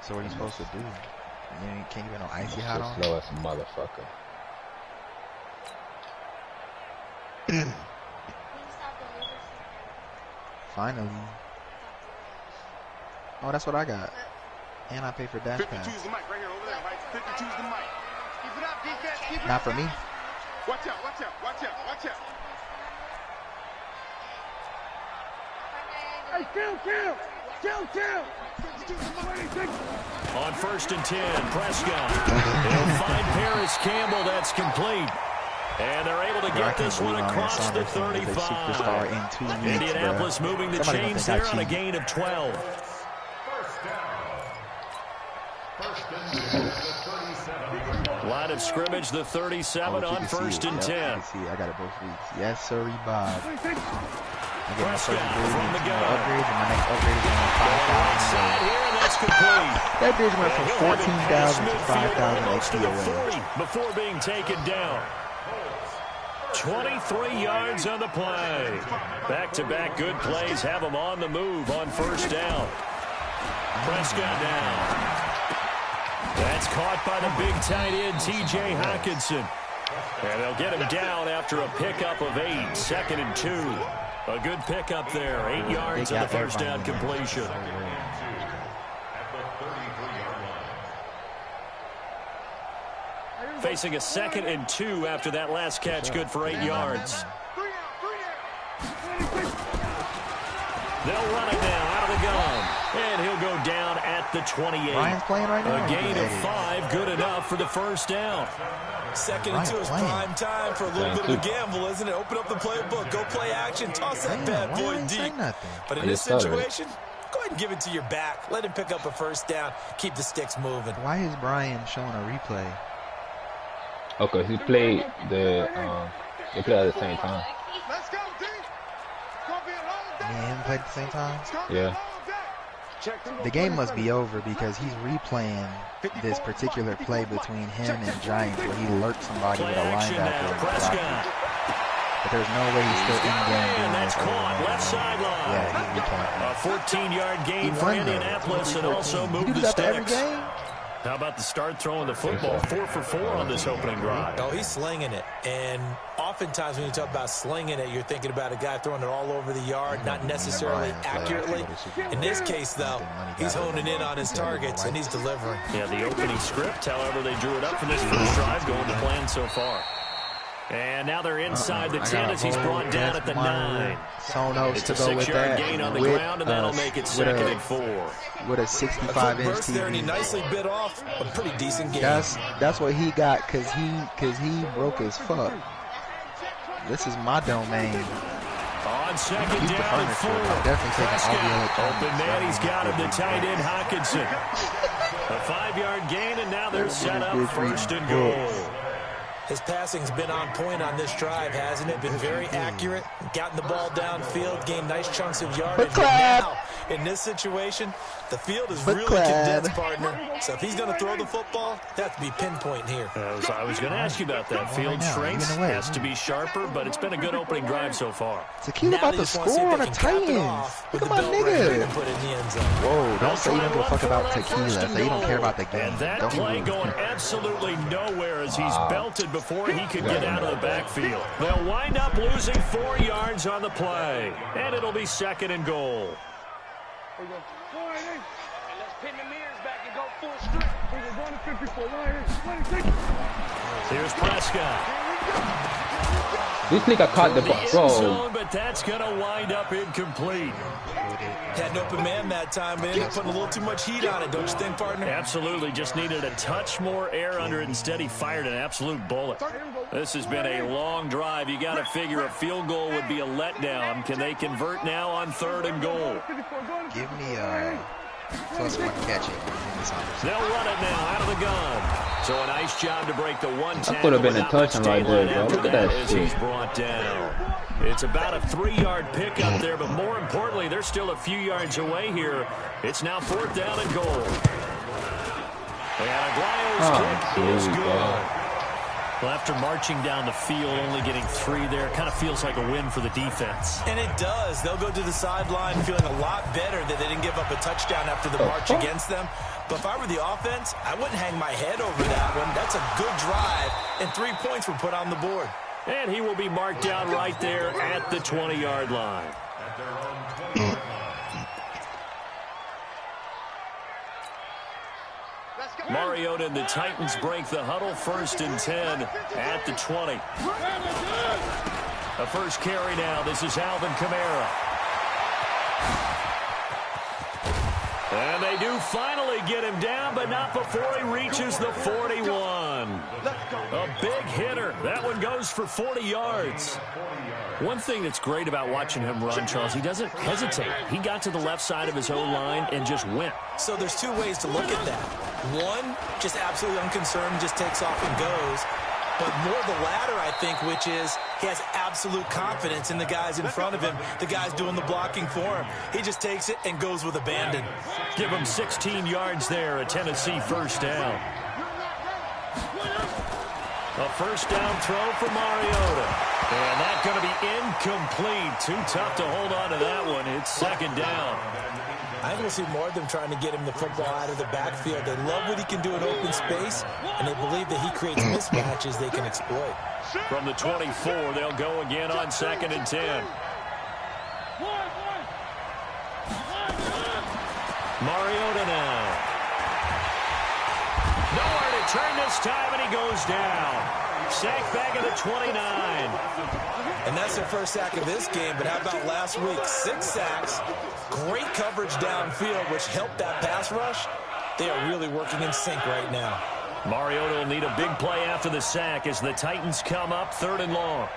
So what are you supposed to do? You can't even no icy hot on? Slow as a motherfucker. Finally. Oh, that's what I got. And I pay for dash pass. 52's the mic right here, over there, right? 52's the mic. Keep it up, defense. Keep it up. Not for me. Watch out, watch out, watch out, watch out. Hey, kill. On 1st and 10, Prescott. He'll find Paris Campbell. That's complete. And they're able to get this one across the 35. Indianapolis moving the chains there on a gain of 12. Line of scrimmage, the 37 on 1st and 10. I got it both weeks. Yes, sir, Bob. Prescott from the gun. Upgrades, and my next upgrade is on 5,000. Here, and that's complete. That bridge went from 14,000 to 5,000 XP away. Before being taken down. 23 yards on the play. Back-to-back good plays have them on the move on 1st down. Prescott down. That's caught by the big tight end, T.J. Hockenson. And they'll get him down after a pickup of 8. 2nd and 2. A good pickup there. 8 yards on the 1st down completion. Facing a 2nd and 2 after that last catch. Good for 8 yards. They'll run it now out of the gun. And he'll go down at the 28. Ryan's playing right now. A gain of 5, good enough for the 1st down. 2nd and 2 is prime time for a little bit of a gamble, isn't it? Open up the playbook, go play action, toss that bad boy deep. But in this situation, go ahead and give it to your back. Let him pick up a 1st down. Keep the sticks moving. Why is Brian showing a replay? Okay, he played they played at the same time. Let's go, D. Me and him played at the same time? Yeah. The game must be over because he's replaying this particular play between him and Giants where he lurked somebody with a linebacker. But there's no way he's still in the game. And that's caught left sideline. Yeah, he's recapping. A 14-yard gain for Indianapolis and also moved the sticks. How about the start throwing the football? 4 for 4 on this opening drive. Oh, he's slinging it. And oftentimes when you talk about slinging it, you're thinking about a guy throwing it all over the yard, not necessarily accurately. In this case, though, he's honing in on his targets, and he's delivering. Yeah, the opening script, however, they drew it up for this first drive, going to plan so far. And now they're inside the 10 as he's brought down at the 9. Sonos to go with that. Gain on the ground, and that'll make it 2nd and 4. With a 65-inch TV. There and he nicely bit off a pretty decent game. That's what he got because he broke as fuck. This is my domain. On 2nd down and 4. Definitely taking all the other open man, he's got him to tight end Hockenson. A 5-yard gain, and now they're set up 1st and goal. His passing's been on point on this drive, hasn't it? Been very accurate, gotten the ball downfield, gained nice chunks of yardage. But now, in this situation, the field is really condensed, partner. So if he's going to throw the football, that to be pinpoint here. I was going to ask you about that. Field strength has to be sharper, but it's been a good opening drive so far. Tequila about to score on a tight end. Look at my nigga. Whoa, don't say you don't give a fuck about Tequila. Say you don't care about the game. And that play going absolutely nowhere as he's belted before he could get out of the backfield. They'll wind up losing 4 yards on the play, and it'll be 2nd and goal. Here's Prescott. This nigga caught the ball, bro. But that's going to wind up incomplete. Had an open man that time, but ended up putting a little too much heat on it, don't you think, partner? Absolutely. Just needed a touch more air under it. Instead, he fired an absolute bullet. This has been a long drive. You got to figure a field goal would be a letdown. Can they convert now on 3rd and goal? Give me +1 catching. They'll run it now out of the gun. So a nice job to break the 1 tackle. That could have been a touchdown right there, bro. Look at that shit. He's brought down. It's about a 3-yard pickup there, but more importantly, they're still a few yards away here. It's now 4th down and goal. And Aguayo's kick is good. Well, after marching down the field, only getting 3 there, kind of feels like a win for the defense. And it does. They'll go to the sideline feeling a lot better that they didn't give up a touchdown after the march against them. But if I were the offense, I wouldn't hang my head over that one. That's a good drive, and 3 points were put on the board. And he will be marked down right there at the 20-yard line. Mariota and the Titans break the huddle, 1st and 10 at the 20. A first carry now. This is Alvin Kamara. And they do finally get him down, but not before he reaches the 41. A big hitter. That one goes for 40 yards. One thing that's great about watching him run, Charles, he doesn't hesitate. He got to the left side of his own line and just went. So there's 2 ways to look at that. One, just absolutely unconcerned, just takes off and goes. But more the latter, I think, which is he has absolute confidence in the guys in front of him, the guys doing the blocking for him. He just takes it and goes with abandon. Give him 16 yards there, a Tennessee first down. A first down throw for Mariota. And that's going to be incomplete. Too tough to hold on to that one. It's 2nd down. I think we'll see more of them trying to get him the football out of the backfield. They love what he can do in open space, and they believe that he creates mismatches they can exploit. From the 24, they'll go again on 2nd and 10. Mariota now. Nowhere to turn this time, and he goes down. Sacked back at the 29. And that's their first sack of this game, but how about last week? 6 sacks, great coverage downfield, which helped that pass rush. They are really working in sync right now. Mariota will need a big play after the sack as the Titans come up 3rd and long.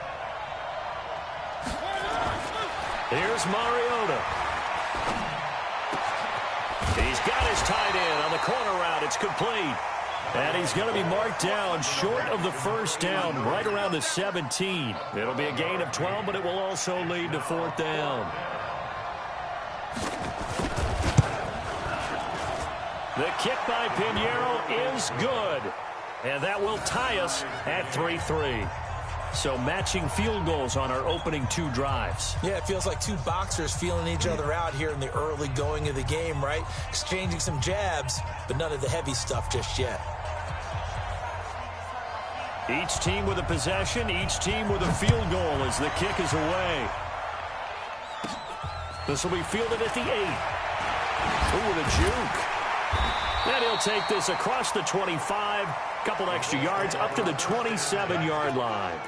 Here's Mariota. He's got his tight end on the corner route. It's complete. And he's going to be marked down short of the first down, right around the 17. It'll be a gain of 12, but it will also lead to 4th down. The kick by Pinheiro is good. And that will tie us at 3-3. So matching field goals on our opening 2 drives. Yeah, it feels like 2 boxers feeling each other out here in the early going of the game, right? Exchanging some jabs, but none of the heavy stuff just yet. Each team with a possession, each team with a field goal as the kick is away. This will be fielded at the 8. Ooh, with a juke. And he'll take this across the 25, couple extra yards up to the 27-yard line.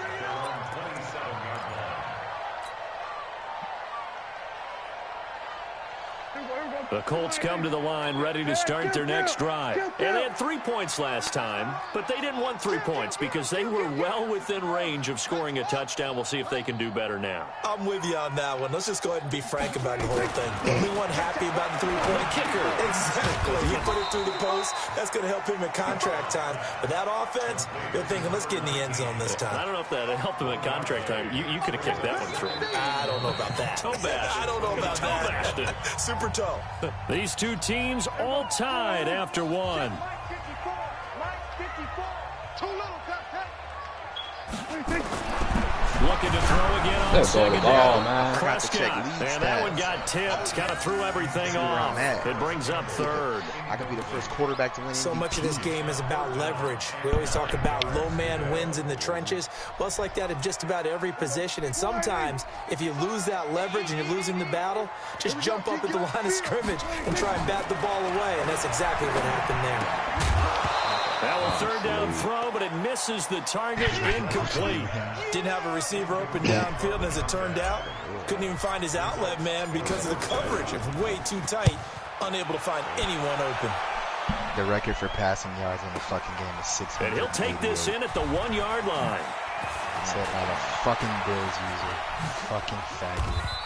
The Colts come to the line ready to start their next drive. And they had 3 points last time, but they didn't want 3 points because they were well within range of scoring a touchdown. We'll see if they can do better now. I'm with you on that one. Let's just go ahead and be frank about the whole thing. Everyone happy about the 3-point kicker. Exactly. He put it through the post. That's going to help him in contract time. But that offense, they're thinking, let's get in the end zone this time. I don't know if that helped him in contract time. You could have kicked that one through. I don't know about that. Toe bashed. I don't know about that. Toe bashed. Super toe. These 2 teams all tied after 1. Looking to throw again on 2nd down. Prescott, and that one got tipped. Kind of threw everything off. It brings up 3rd. I could be the first quarterback to win. So much of this game is about leverage. We always talk about low man wins in the trenches. Well, it's like that in just about every position. And sometimes, if you lose that leverage and you're losing the battle, just jump up at the line of scrimmage and try and bat the ball away. And that's exactly what happened there. That was 3rd down throw, but it misses the target. Incomplete. Didn't have a receiver open downfield, as it turned out. Couldn't even find his outlet man because of the coverage. It was way too tight. Unable to find anyone open. The record for passing yards in the fucking game is 600. And he'll take this in at the 1-yard line. Said by the fucking Bills user. Fucking faggot.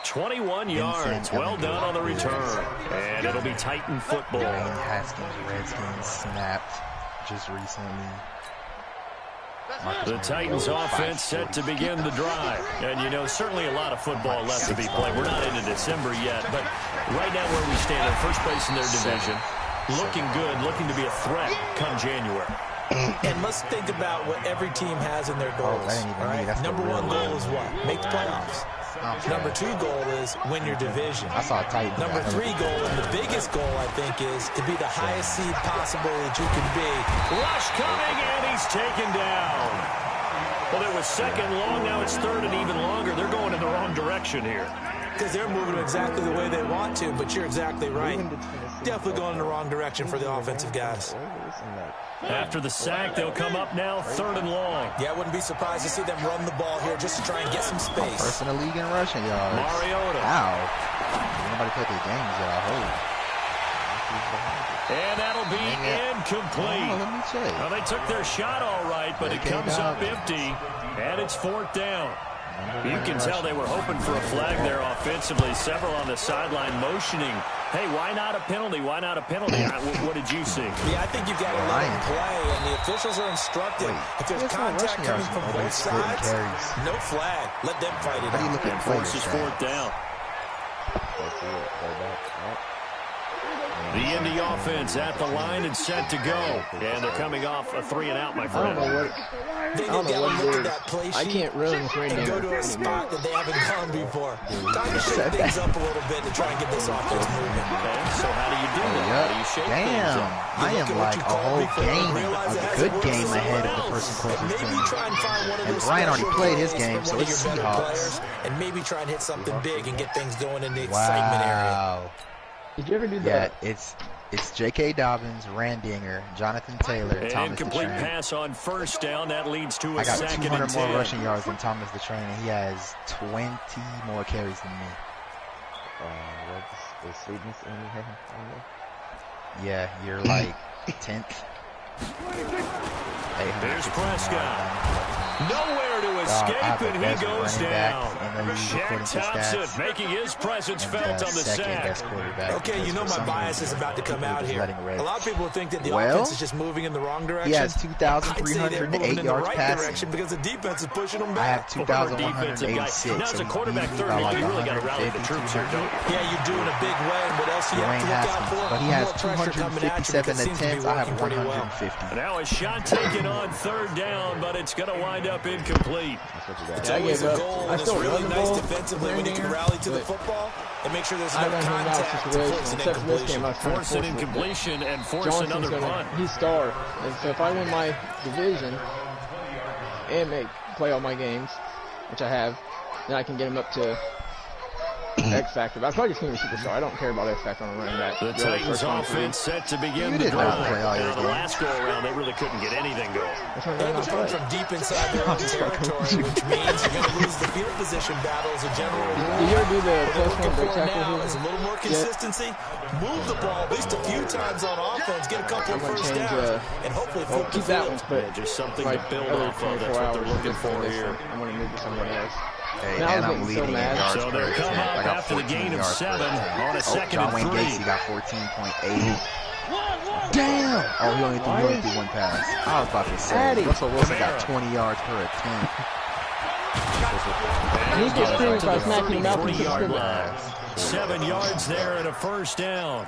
21 yards. Well done on the return. And it'll be Titan football. Dwayne Haskins, Redskins snapped just recently. The Titans offense set to begin the drive. And, you know, certainly a lot of football left to be played. We're not into December yet, but right now where we stand in first place in their division, looking good, looking to be a threat come January. And let's think about what every team has in their goals. All right? Number one goal is what? Make the playoffs. Number 2 goal is win your division. I saw a tight. Number 3 goal, and the biggest goal, I think, is to be the highest seed possible that you can be. Rush coming, and he's taken down. Well, it was second long. Now it's third and even longer. They're going in the wrong direction here. Because they're moving exactly the way they want to, but you're exactly right. Definitely going in the wrong direction for the offensive guys. After the sack, they'll come up now, third and long. Yeah, I wouldn't be surprised to see them run the ball here just to try and get some space. First in the league in rushing yards. Mariota. Wow. Nobody played their games yet, I hope. And that'll be incomplete. Oh, let me check. Well, they took their shot all right, but it comes up empty, and it's fourth down. You can tell they were hoping for a flag there offensively. Several on the sideline motioning. Hey, why not a penalty? Why not a penalty? What did you see? Yeah, I think you've got to let him play, and the officials are instructed. If there's contact coming from both sides, no flag. Let them fight it out. And forces fourth down. The Indy offense at the line and set to go. And they're coming off a 3-and-out, my friend. I don't know what look at that play sheet. I can't run with and go to a spot that they haven't gone before. Time to shake things up a little bit to try and get this offense moving. Okay, so how do you do that? How do you shake things up? I am like a whole game, a good game ahead of the person closest to me. And Brian already played his game, so it's Seahawks. And maybe try and hit something big and get things going in the excitement area. Did you ever do that? Yeah, it's J.K. Dobbins, Randinger, Jonathan Taylor, and Thomas the Train. Incomplete pass on first down. That leads to a second and 10. I got 200 more rushing yards than Thomas the Train, and he has 20 more carries than me. What's the sweetness in here? Yeah, you're like 10th. There's Prescott. Nowhere to escape, and he goes down. Shaq Thompson making his presence felt on the sack. Okay, you know my bias is about to come out here. A lot of people think that the offense is just moving in the wrong direction. He has 2,308 yards passing. Because the defense is pushing them back. I have 2,186. Now, as a quarterback third long, you really got to rally the troops here, don't you? Yeah, you do in a big way. And what else do you have to look out for? But he has 257 attempts. I have 150. Now a shot taken on third down, but it's going to wind up incomplete. It's always a goal, and it's really nice defensively when you can rally to the football and make sure there's no contact to force an incompletion. Force an incompletion and force another punt. He's star. And so if I win my division and play all my games, which I have, then I can get him up to X Factor. But I probably just need a superstar. I don't care about X Factor on a running back. The Titans offense set to begin the drive. The last go around, they really couldn't get anything going. They're coming from deep inside their own territory, which means you're going to lose the field position battles in general. Did you ever do the plus one break tackle now is a little more consistency. Move the ball at least a few times on offense. Get a couple of first downs, and hopefully flip the field. But just something to build off of. That's what they're looking for here. I'm going to move to somebody else. Hey, and I'm leading in yards so per attempt. I got 14 yards per attempt. On a second John Wayne and 3. Gacy got 14.8. Damn! Oh, he only threw one pass. I was about to say, Russell Wilson got 20 yards per attempt. And he gets screamed by smacking him out the line. 7 yards there and a first down.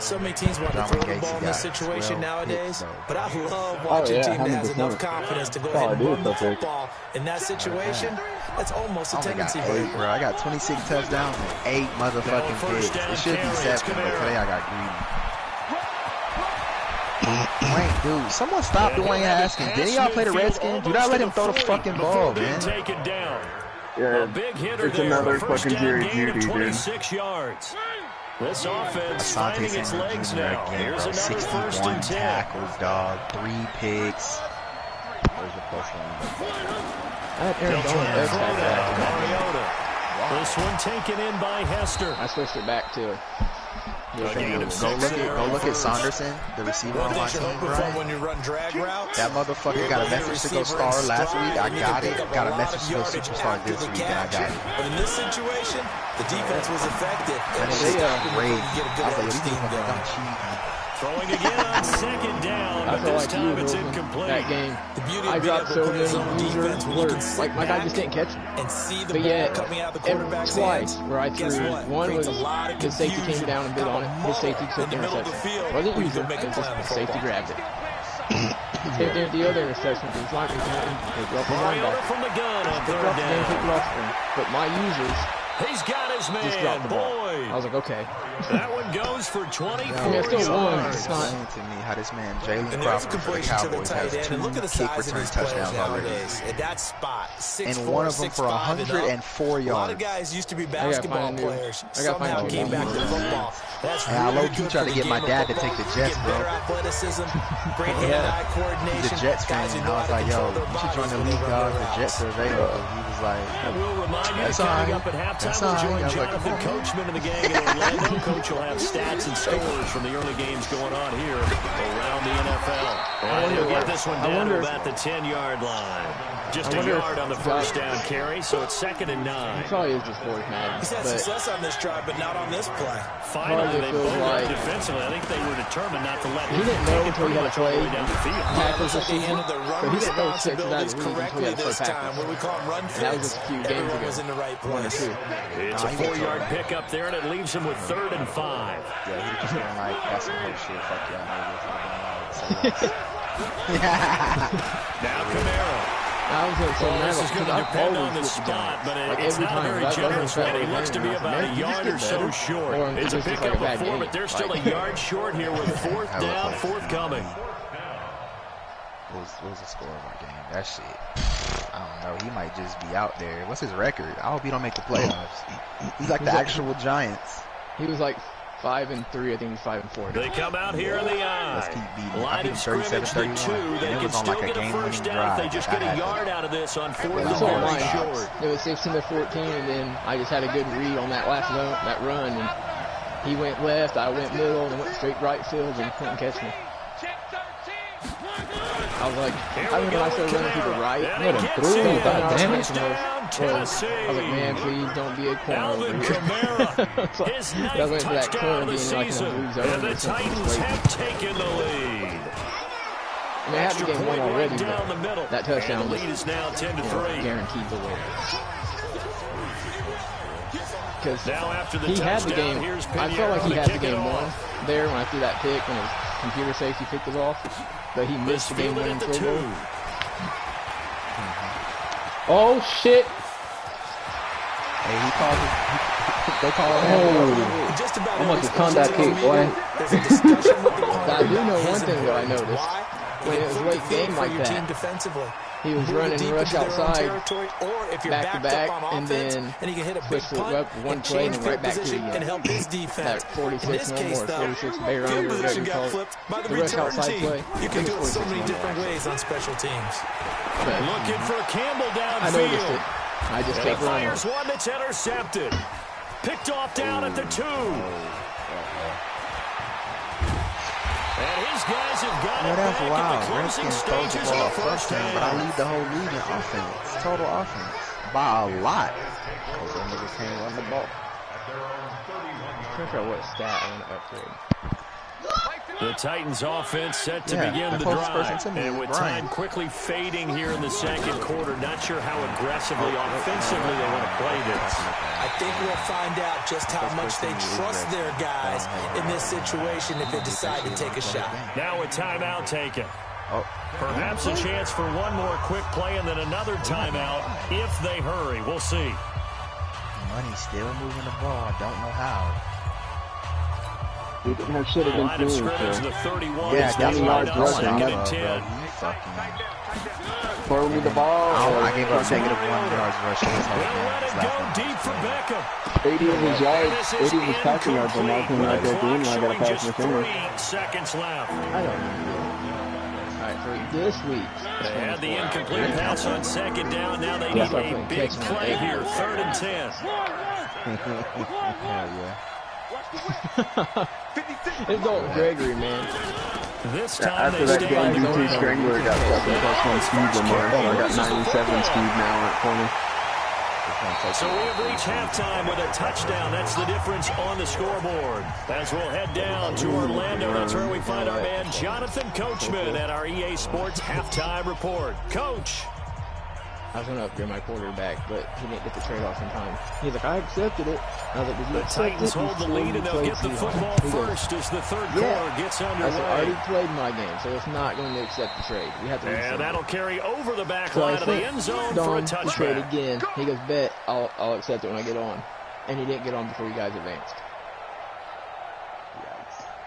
So many teams want to throw the ball in this situation nowadays, but I love watching a team that has enough confidence to go ahead and run the football. In that situation, that's almost a tendency. Bro, I got 26 touchdowns and 8 motherfucking picks. It should be 7, but today I got greedy. Dwayne, dude, someone stop Dwayne Haskins. Didn't y'all play the Redskins? Do not let him throw the fucking ball, man. Yeah, it's another fucking Jerry Judy, dude. 26 yards. This offense finding its legs now. Here's another 61 tackles, dog. 3 picks. There's a plus one. Mariota. This one taken in by Hester. I switched it back to Go look at Saunderson, the receiver on my team, right? When you run drag routes, that motherfucker got a message to go star last week. I got it. Got a message to go superstar this week, and I got it. But in this situation, the defense was effective. And they great. I was like, these motherfuckers don't cheat. Throwing again on second down, but this time it's incomplete. That game, the beauty I dropped so many defense words. Like my guy just didn't catch it. And see the but yet, coming out of the quarterback's twice where I threw, one was his safety came down and bit on it. His safety took the interception. Wasn't user, the safety grabbed it. Same thing with the other interception. These linemen they go up the Mariota from the gun on third down. Take it off them. But my users He's got his man, just dropped the ball. Boyd. I was like, okay. That one goes for 24 I mean, it's still one. yards. It's not. Explain to me how this man Jalen And there's a Crawford for the completion to the Cowboys tight has end. 2 And look at the kick size of return these players touchdowns already. nowadays. At that spot, 6'4", And one of them for 104 A lot yards. of guys used to be gotta basketball find a new- players. I gotta find Somehow a new came back to defense. football. That's Hey, I really low-key good tried for to the get my game of dad to football. take the Jets, Get bro. better athleticism, great Yeah. hand-eye coordination. He's a Jets fan, Guys who and know I was how to like, yo, control their you should join the bodies when league, they dog. run The their Jets are routes. available. He was like, And we'll remind you, That's coming all up at right. halftime, That's we'll all right. join I was like, Jonathan come on. Coachman in the gang in Orlando. Coach will have stats and scores from the early games going on here around the NFL. And he'll get this one down to about the 10-yard line. Just a yard on the first down carry, so it's 2nd and 9. He probably is just bored, Madden. He's had But success on this drive, but not on this play. Finally, they feels both like- defensively. I think they were determined not to let he didn't know until he had to play down the field. tackles Looks this like they season. handled the So run he didn't know six of that responsibilities until he correctly had to this start time. tackling. What we call run And that was fits. just a few games Everyone ago. was in the right 1 or place. 2. It's a 4-yard pickup there, and it leaves him with 3rd and 5. yeah, he was just going like, that's some whole shit. Fuck y'all niggas. Now Camaro. I was going to say, Well, man, this is going to I've depend on always the with the spot, Giants. but Like, it's every not time. very That's generous better one. He than looks to be Aaron. about a Man, you just yard get or so better. short. Or It's a it's just pickup like a bad of 4, game. but they're still a Like- yard short here with 4th That was down, like- forthcoming. What was the score of our game? That shit. I don't know. He might just be out there. What's his record? I hope he don't make the playoffs. He's like the actual Giants. He was like 5-3. I think he's 5-4. They come out here in the Let's eye. keep beating. I Line think of scrimmage, the 37-31. 2. They And it can was on still like a get a game-winning first down if they drive. just Like, get I a had yard out of this on 4th That's and That's all all very mine. short. It was 16-14, and then I just had a good read on that last that run, and he went left, I went middle, and went straight right field, and couldn't catch me. I was like, I remember when I started running people right. And Let he him gets through. it. Goddamn it. Touchdown, Tennessee. I was like, man, please don't be a corner Alvin over here. Kamara, So, his I was 9th waiting for that touchdown corner of the being like in a season. blue zone And the or something Titans crazy. have taken the lead. I mean, I had the Extra game won point already, right down the but middle. that touchdown And the was, lead is now 10 to you know, 3. guaranteed the win. Because Now after the he had the touchdown, game. here's I felt like he Pinheiro had to the kick it game won off. there when I threw that pick when his computer safety picked it off, but he missed the game winning Fielded at the field 2. goal. Oh, shit. Hey, he called it. They call it. Oh. Just about I'm about every to contact special kick, teams boy. meeting, there's a discussion with the I do know His one thing that I importance. noticed. Why? When it was Flip late the field game for like your team that, defensively. he was Move running deep rush into their own outside, territory, or if you're back to backed back, up on and offense, then and you can hit a big switch to punt one and play change and right field back to position the, and help his defense. that 46 In this no case, more, though, 46 Bear field under, whatever position you got call it. flipped by the The rush return outside team. play. You I can think do it's it so 46 many no different more. ways on special teams. But Looking for Campbell I noticed downfield. it. I just And he kept running. fires one that's intercepted. Picked off down at the 2. And his guys have got Yeah, it that's back wild. at the closing Redskins throws the stages ball of the first first time, but I half. lead the whole league in offense, total offense, by a lot. Because them niggas can't run the ball. I can't remember what stat I want to upgrade. The Titans offense set to Yeah, begin the the closest person drive. to me And is with Brian. time quickly fading here in the second quarter, not sure how aggressively, offensively they want to play this. I think we'll find out just how much they trust their guys in this situation if they decide to take a shot. Now a timeout taken. Oh, Perhaps a chance for one more quick play and then another timeout if they hurry. We'll see. Money's still moving the ball. I don't know how. We didn't have shit against Line of Bruins, scrimmage, so. the 31 Yeah, is that's the what I line was on rushing. second bro. and 10. He fucking. Throw me the ball. I gave up negative 1 yards rushing this whole They'll game. let it go deep for Beckham. 80 of his yards, This is 80 of his passing yards, and now incomplete. coming out there The doing clock I got to showing pass just my finger. 3 seconds left. I don't know. Alright, for this week. They had the incomplete pass on second down. Now they Yeah. need a big Catching play it. here. 3rd and 10. Hell yeah. It's old Gregory, man. This time After they that stay game, on the UT Strangler got 7 speed in there, so I got 97 speed now at corner. So we have reached halftime with a touchdown. That's the difference on the scoreboard. As we'll head down to Orlando, that's where we find our man Jonathan Coachman at our EA Sports Halftime Report. Coach. I was going to upgrade my quarterback, but he didn't get the trade-off in time. He's like, I accepted it. I was like, did you accept it? The Titans hold the lead, and they'll get the football first as the third quarter gets underway. I already played my game, so it's not going to accept the trade. We have to. And that'll carry over the back line of the end zone for a touchback. Trade again. He goes, bet I'll accept it when I get on, and he didn't get on before you guys advanced.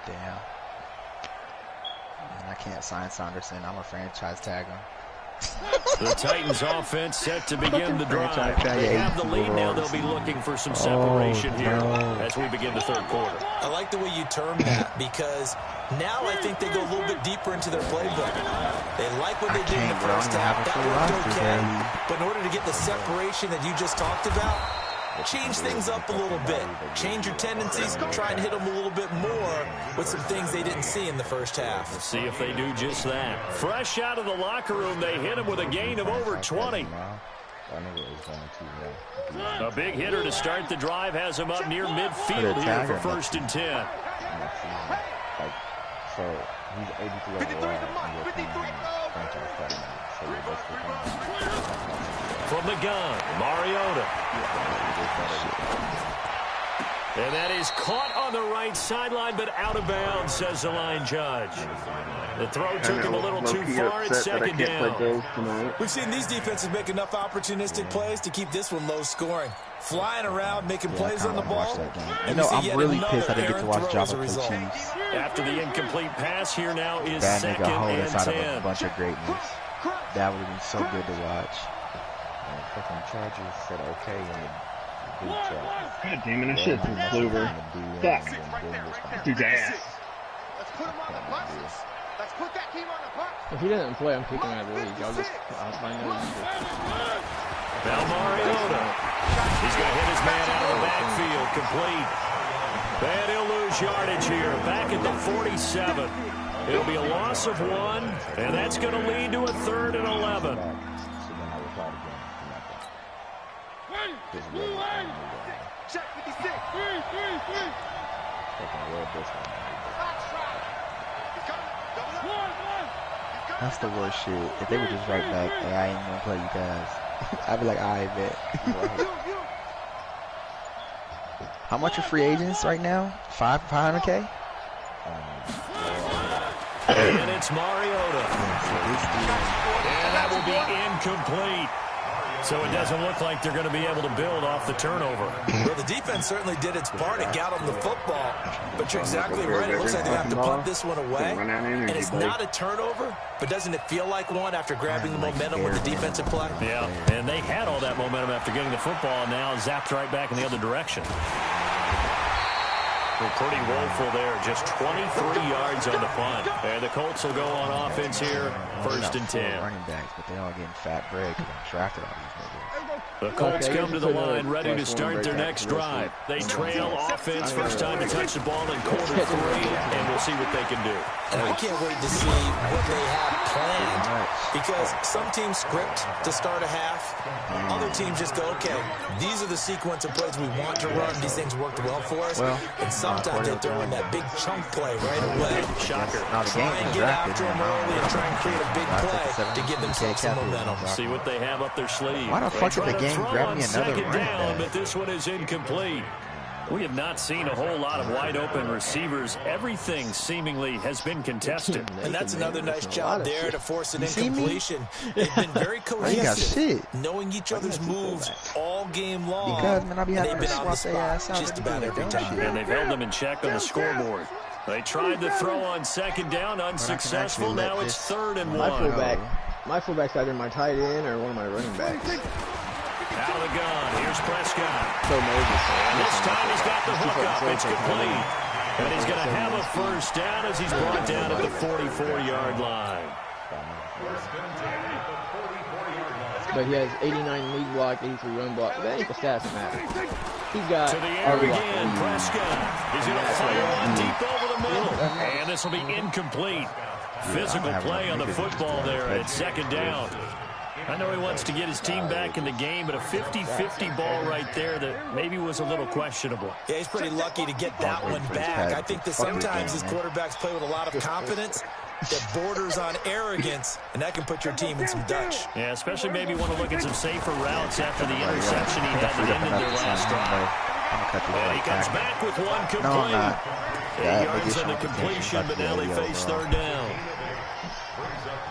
Damn. Man, I can't sign Saunderson. I'm a franchise tag him. The Titans offense set to begin the drive. They have the lead now. They'll be looking for some separation here as we begin the third quarter. I like the way you term that because now I think they go a little bit deeper into their playbook. They like what they did in the first half. That worked okay. But in order to get the separation that you just talked about, change things up a little bit. Change your tendencies. Try and hit them a little bit more with some things they didn't see in the first half. We'll see if they do just that. Fresh out of the locker room, they hit him with a gain of over 20. A big hitter to start the drive has him up near midfield here for 1st and 10. So he's 83 From the gun, Mariota. And that is caught on the right sideline, but out of bounds, says the line judge. The throw took him a little too far. It's 2nd down. We've seen these defenses make enough opportunistic plays to keep this one low scoring. Flying around, making plays on the ball. And I'm really pissed I didn't get to watch Java play Chiefs. After the incomplete pass, here now is that 2nd and 10. Out of a bunch of greatness. That would have been so good to watch. Fucking Chargers said okay in the blue truck. God damn it, I should have threw Kluber. Fuck. Dude's ass. Let's put him on the buses. Let's put that team on the bus. If he doesn't play, I'm kicking him out of the league. I'll find out. Now Mariota. He's going to hit his man out of the backfield. Complete. And he'll lose yardage here. Back at the 47. It'll be a loss of 1, and that's going to lead to a 3rd and 11. Check 56. That's the worst shit. If they were just right back, hey, I ain't gonna play you guys. I'd be like, I bet. How much are free agents right now? 500K? And it's Mariota. And that will be incomplete. So it doesn't look like they're going to be able to build off the turnover. Well, the defense certainly did its part and got them the football. But you're exactly right. It looks like they have to punt this one away. And it's not a turnover, but doesn't it feel like one after grabbing the momentum with the defensive play? Yeah, and they had all that momentum after getting the football, and now zapped right back in the other direction. Well, pretty woeful there. Just 23 yards on the punt. And the Colts will go on offense here. 1st and 10. Running backs, but they all getting fat bread because I'm drafted all these niggas. The Colts come to the line ready to start their next drive. They trail offense. First time to touch the ball in quarter 3, and we'll see what they can do. And I can't wait to see what they have planned, because some teams script to start a half. Other teams just go, okay, these are the sequence of plays we want to run. These things worked well for us. And sometimes they throw in that big chunk play right away. Shocker. Try and get after them early and try and create a big play to give themselves some momentum. See what they have up their sleeve. Why the fuck did the game grab me another running back? But this one is incomplete. We have not seen a whole lot of wide open receivers. Everything seemingly has been contested. And that's another nice job there to force an incompletion. They've been very cohesive, knowing each other's moves all game long. Because, man, and they've been on the spot just about every time. And they've held them in check on the scoreboard. They tried to throw on 2nd down, unsuccessful. Now it's 3rd and 1. My fullback's either my tight end or one of my running backs. Out of the gun. Here's Prescott. And this time he's got the hook up. It's complete. And he's going to have a 1st down as he's brought down at the 44-yard line. But he has 89 lead block, 83 run block. That ain't the stats that matter. He's got to the air again. Prescott. He's going to fire one deep over the middle. And this will be incomplete. Physical play on the football there at 2nd down. I know he wants to get his team back in the game, but a 50-50 ball right there that maybe was a little questionable. Yeah, he's pretty lucky to get that one back. I think that sometimes these quarterbacks play with a lot of confidence, that borders on arrogance, and that can put your team in some Dutch. Yeah, especially maybe want to look at some safer routes after the interception he had that ended their last drive. And he comes back with one complete. 8 yards on the completion, but now they face third down.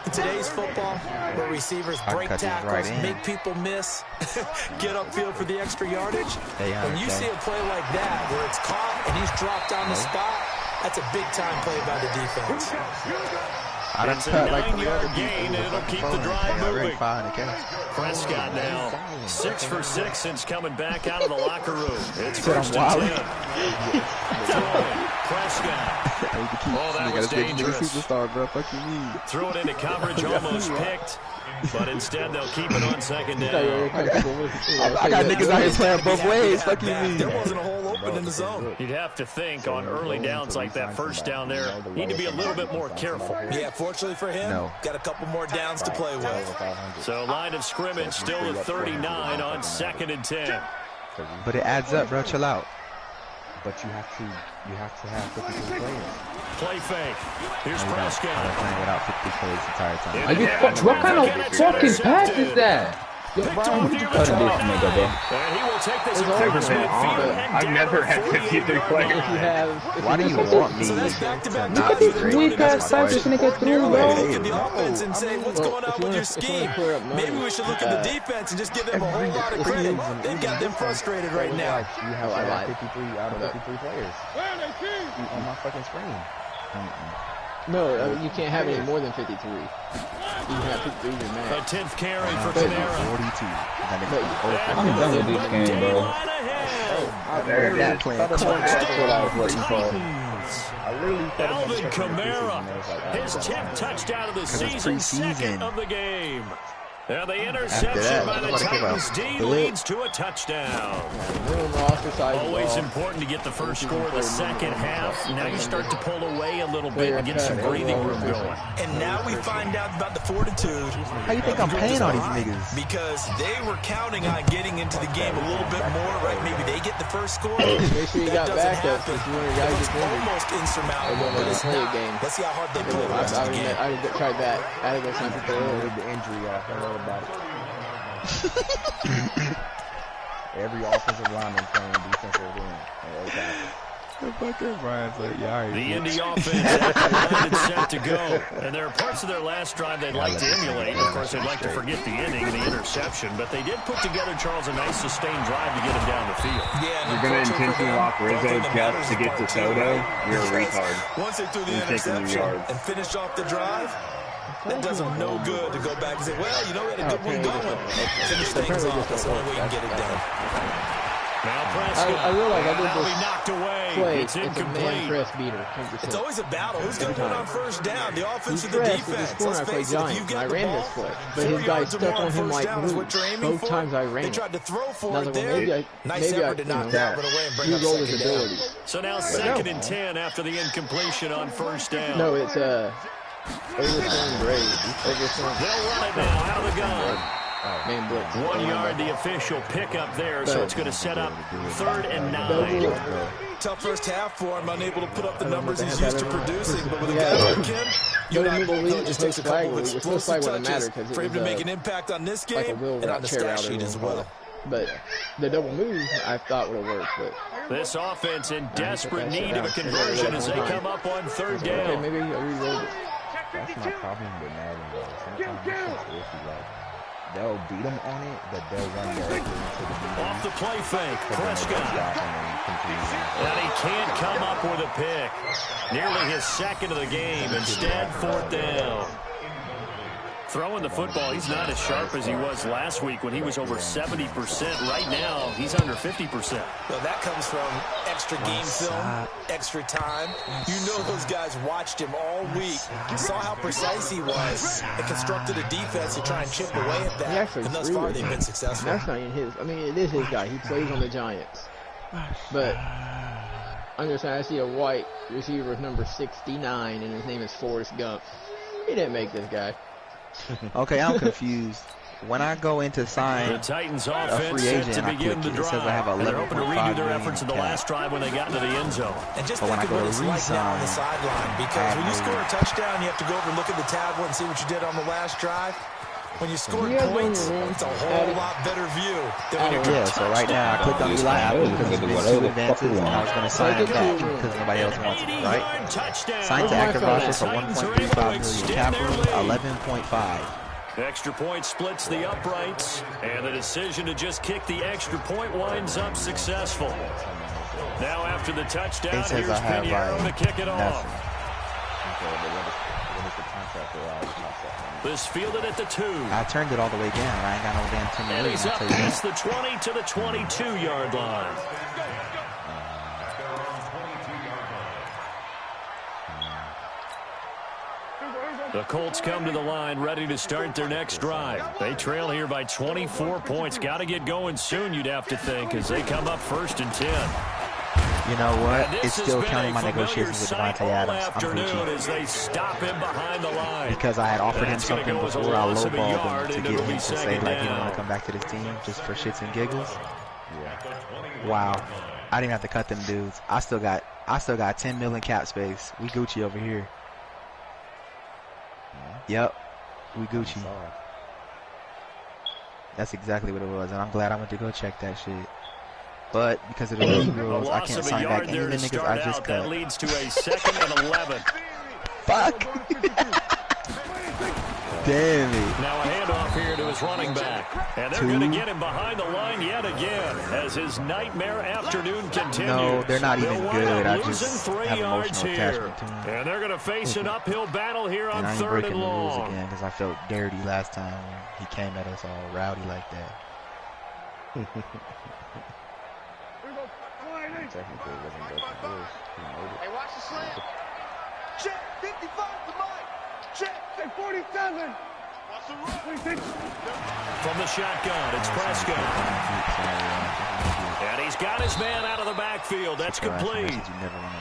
In today's football, where receivers break tackles, make people miss, get upfield for the extra yardage, when you see a play like that where it's caught and he's dropped on the spot, that's a big-time play by the defense. It's a 9-yard gain, and it'll keep the drive moving. Prescott now 6 for 6 since coming back out of the locker room. It's first and 10. Prescott. Oh, that was dangerous. Superstar, bro. Fuck you mean? Threw it into coverage, almost picked. But instead, they'll keep it on second down. I got niggas out here playing both ways. Fuck you mean? There wasn't a hole open in the zone. You'd have to think on early downs like that, first down there, need to be a little bit more careful. Yeah, fortunately for him, got a couple more downs to play with. So line of scrimmage still at 39 on second and 10. But it adds up, bro. Chill out. But you have to have 52 players. Play fake. Here's Prescott. I'm playing without 50 plays the entire time. Are you what kind of fucking pass is that? Yo, Brian, what you cutting this nigga, bro? And he will take this across midfield. I've never had 53 players. Why do you want me to not be great? Weak ass pass this nigga through, bro. Look at the offense and say, what's going on with your scheme? Maybe we should look at the defense and just give them a whole lot of credit. They've got them frustrated right now. You have 53 out of 53 players on my fucking screen. No, you can't have any more than 53. You can have 53 in man. A 10th carry for Kamara. 42. I'm done with this game, bro. Alvin Kamara, his 10th touchdown of the season, second of the game. Now the interception by the Titans D leads to a touchdown. Always important to get the first score of the second half. Now you start to pull away a little bit and get some breathing room going. And now we find out about the fortitude. How you think I'm paying all these niggas? Because they were counting on getting into the game a little bit more, right? Maybe they get the first score. Make sure you got backup. It was almost insurmountable, but it's not. Let's see how hard they play the rest of the game. I tried that. I had to go sign for the injury. I heard about it. Every offensive lineman playing defensive end. The fucking Brian's like, yeah, the Indy offense line is set to go. And there are parts of their last drive they'd like to emulate. Of course, they'd like to forget the ending and the interception. But they did put together, Charles, a nice sustained drive to get him down the field. Yeah, you're going to intentionally lock Rizzo just to get to Soto? You're a retard. Once they threw the interception and finished off the drive, that does them no good to go back and say, well, you know, we had a good one going. Finish things off. That's the only way you can get it done. Now Prescott. I realize I did this knocked away. play. It's incomplete. Press beater. 10%. It's always a battle. Who's going to win on first down? The offense or the defense? Let's face it, if you get the ball, but his guy stuck on him like both times I ran. They tried to throw for it there. Maybe nice effort to knock that one away and bring up second down. So now second and 10 after the incompletion on first down. No, it's overthrown grade. They'll run it now out of the gun. Man blitz. 1 yard, the official pickup there, so it's going to set up 3rd and 9. Tough first half for him, unable to put up the numbers he's used to producing, but with a guy like him, you have to just takes a couple of explosive touches for him to make an impact on this game and on the stat sheet as well. But the double move, I thought would have worked. But this offense in desperate need of a conversion as they come up on 3rd down. Okay, maybe I rerolled it. That's my problem with Madden, though. Sometimes it's iffy, like, they'll beat them on it, but they'll run directly into the beat. Off the play fake, Prescott. And he can't come up with a pick. Nearly his second of the game. Instead, 4th down. Throwing the football, he's not as sharp as he was last week when he was over 70%. Right now, he's under 50%. Well, that comes from extra game film, extra time. You know those guys watched him all week, saw how precise he was, and constructed a defense to try and chip away at that. And thus far, they've been successful. That's not even his. I mean, it is his guy. He plays on the Giants. But I understand. I see a white receiver with number 69, and his name is Forrest Gump. He didn't make this guy. Okay, I'm confused. when I go into sign the Titans a free agent and I click it, it says I have 11.5 million. They're hoping to redo their efforts in the cap. last drive when they got into the end zone. And just But when think I of go what to it's like now on the re-sign, sideline, because when you score a touchdown, you have to go over and look at the tablet and see what you did on the last drive. When you scored points, it's a whole lot better view than when you Yeah, so right now I clicked on Eli Apple because it's been 2 advances and I was going to sign him back because nobody else wants him, right? Signed to active roster for 1.35 million, cap room 11.5. Extra point splits the uprights, and the decision to just kick the extra point winds up successful. Now after the touchdown, It says here's I have Pinheiro to kick it off. nothing. This fielded at the 2. I turned it all the way down. I ain't got no damn 10 And million. he's up past the 20 to the 22-yard line. The Colts come to the line ready to start their next drive. They trail here by 24 points. Got to get going soon, you'd have to think, as they come up 1st and 10. You know what? It's still counting my negotiations with Devontae Adams. I'm Gucci. As they stop him behind the line. Because I had offered him something before I lowballed him to get him to say like he don't want to come back to this team just for shits and giggles. Wow. I didn't have to cut them dudes. I still got 10 million cap space. We Gucci over here. Yep. We Gucci. That's exactly what it was, and I'm glad I went to go check that shit. But because of the league rules, I can't sign back any of the niggas I just cut. That leads to a 2nd and 11. Fuck! Damn it. Now a handoff here to his running back. And they're going to get him behind the line yet again as his nightmare afternoon continues. No, they're not even good. I just losing 3 have yards emotional here. attachment to them. And they're going to face an uphill battle here on And I ain't 3rd breaking and the rules long. again because I felt dirty last time when he came at us all rowdy like that. Technically, it wasn't breaking the rules. He made it. Hey, watch the slant. Check, 55 to Mike. Check, hey, 47. Watch the run. From the shotgun, it's Prescott. And he's got his man out of the backfield. That's complete.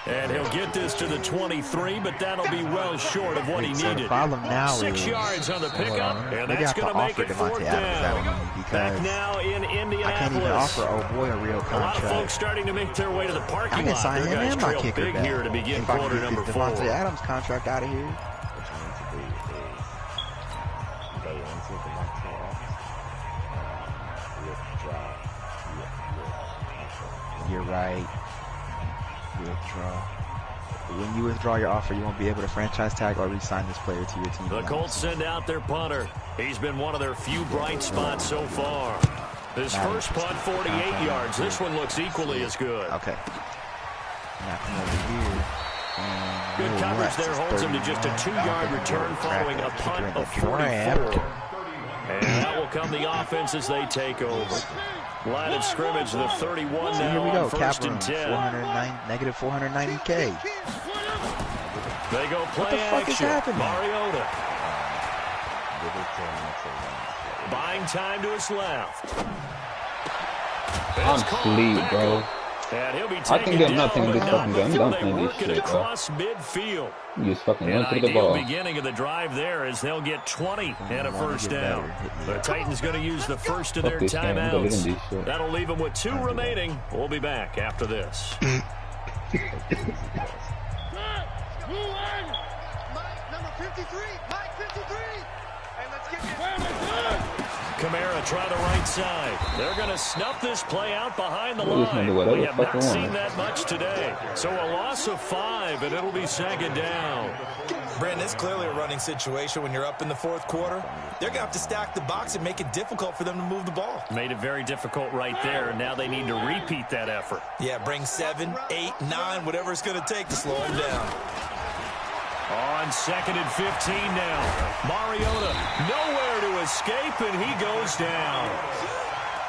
And he'll get this to the 23, but that'll be well short of what he needed. The problem now 6 yards on the pickup, and that's going to make it 4th down. Back now in Indianapolis. I can't even offer old boy a real contract. A lot of folks starting to make their way to the parking I can lot. sign him and my kicker big back. here to begin if I quarter can number get 4. Devontae Adams contract out of here. You're right. Withdraw. When you withdraw your offer, you won't be able to franchise tag or re-sign this player to your team. The Colts send out their punter. He's been one of their few bright spots so far. His first punt, 48 yards. This one looks equally as good. Okay. Now come over here. Good coverage there holds him to just a 2-yard return following a punt of 44. And that will come the offense as they take over. Line of scrimmage, the 31 now. Here we go. First Cap and 10. Negative 490K. They go play what the fuck action. is happening? Mariota. Buying time to his left. I'm asleep, bro. And he'll be I can taken get down, nothing but this not fucking game. I'm before done they playing this work it shit, bro. across midfield. You just fucking An run through the ideal ball. beginning of the drive there as they'll get 20 and a first down. The Titans going to use the first of their timeouts. That'll leave them with 2 remaining. We'll be back after this. Mike, number 53. Mike, 53. Hey, let's get this. Kamara try the right side. They're going to snuff this play out behind the line. We have not seen that much today. So a loss of 5, and it'll be 2nd down. Brandon, it's clearly a running situation when you're up in the 4th quarter. They're going to have to stack the box and make it difficult for them to move the ball. Made it very difficult right there, and now they need to repeat that effort. Yeah, bring 7, 8, 9, whatever it's going to take to slow them down. On 2nd and 15 now. Mariota nowhere to escape, and he goes down.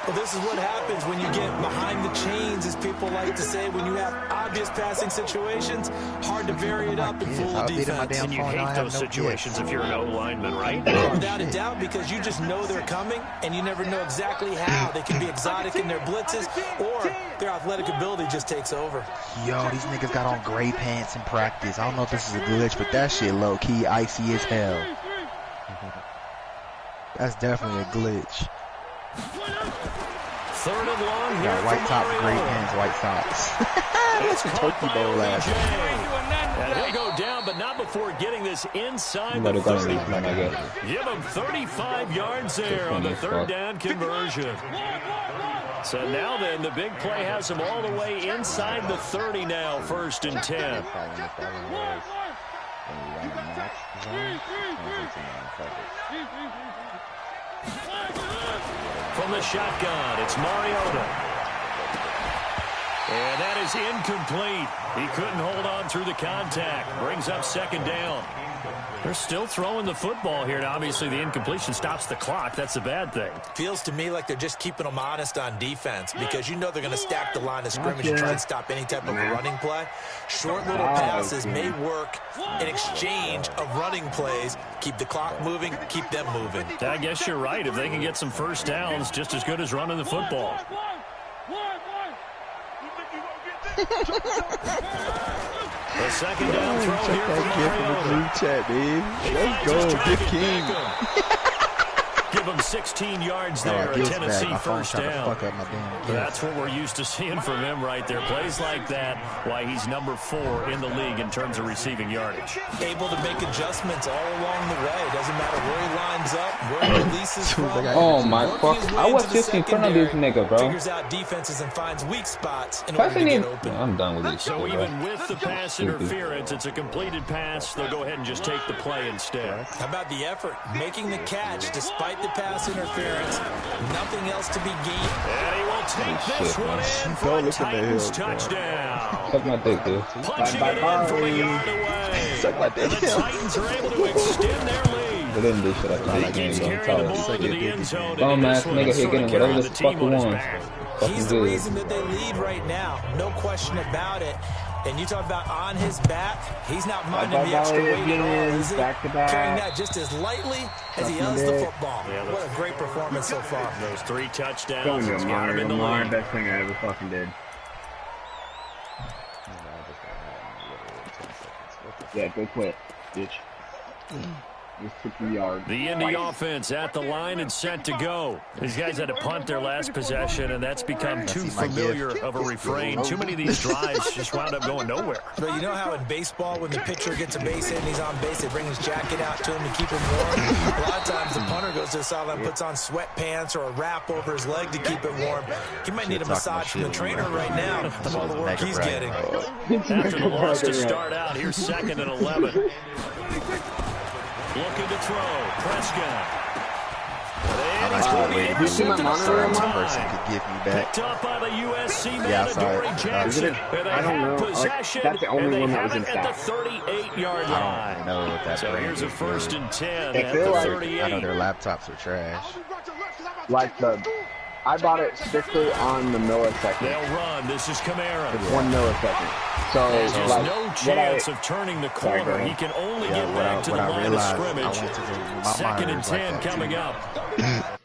Well, this is what happens when you get behind the chains, as people like to say, when you have obvious passing situations. Hard to vary it up and fool the defense. And you hate those situations if you're an O-lineman, right? Without a doubt, because you just know they're coming, and you never know exactly how. They can be exotic in their blitzes, or their athletic ability just takes over. Yo, these niggas got on gray pants in practice. I don't know if this is a glitch, but that shit low-key icy as hell. That's definitely a glitch. Third and long here. Got white top, great hands, white socks. That's a turkey bowl last year. And he'll go down, but not before getting this inside the 30. Give him 35 yards there on the third down conversion. So now then, the big play has him all the way inside the 30 now, 1st and 10. From the shotgun, it's Mariota. And that is incomplete. He couldn't hold on through the contact. Brings up 2nd down. They're still throwing the football here, and obviously the incompletion stops the clock. That's a bad thing. Feels to me like they're just keeping them honest on defense because you know they're going to stack the line of scrimmage and try and stop any type of a running play. Short little passes may work in exchange of running plays. Keep the clock moving, keep them moving. I guess you're right. If they can get some first downs, just as good as running the football. The 2nd down throw here from Mariota. Let's go, get King. Give him 16 yards there, a Tennessee first down. That's what we're used to seeing from him right there. Plays like that, why he's number 4 in the league in terms of receiving yardage. Able to make adjustments all along the way. Doesn't matter where he lines up, where he releases from. Oh my fuck! I was just in front of this nigga, bro. Figures out defenses and finds weak spots in order to get open. I'm done with this. So even with the pass interference, it's a completed pass. They'll go ahead and just take the play instead. How about the effort? Making the catch despite the pass interference. Nothing else to be gained. And he will take this one in for a Titans touchdown. Suck my dick, dude. Punching it in from a yard away. Suck my dick. And the Titans are able to extend their lead. They didn't do shit after that game, Keeps though. carrying the ball to the end zone. Dumbass nigga here getting whatever the fuck he wants. He's the reason that they lead right now. No question about it. And you talk about on his back, he's not minding the extra weight at all, is he? Carrying that just as lightly as he does the football. What a great performance so far. Those 3 touchdowns. Going to Lamar, best thing I ever fucking did. Yeah, go quit, bitch. Just 50 yards. The Indy offense at the line and set to go. These guys had to punt their last possession, and that's become too familiar of a refrain. Too many of these drives just wound up going nowhere. But you know how in baseball, when the pitcher gets a base hit and he's on base, they bring his jacket out to him to keep him warm? A lot of times the punter goes to the sideline, puts on sweatpants or a wrap over his leg to keep it warm. He might need a massage from the trainer right now from all the work he's getting. After the loss to start out, here's 2nd and 11. Looking to throw, Prescott. Did you see my monitor on mine? Picked up by the USC man, Adoree Jackson. I don't know. Possession, That's the only one that was in at the 38-yard line. I don't know what that So here's a 1st and 10 I at the feel like- 38. I know their laptops are trash. Like I bought it strictly on the millisecond. They'll run. This is Kamara. It's 1 millisecond. So There's like, no chance of turning the corner. He can only get back to the line of scrimmage. 2nd and 10 coming up.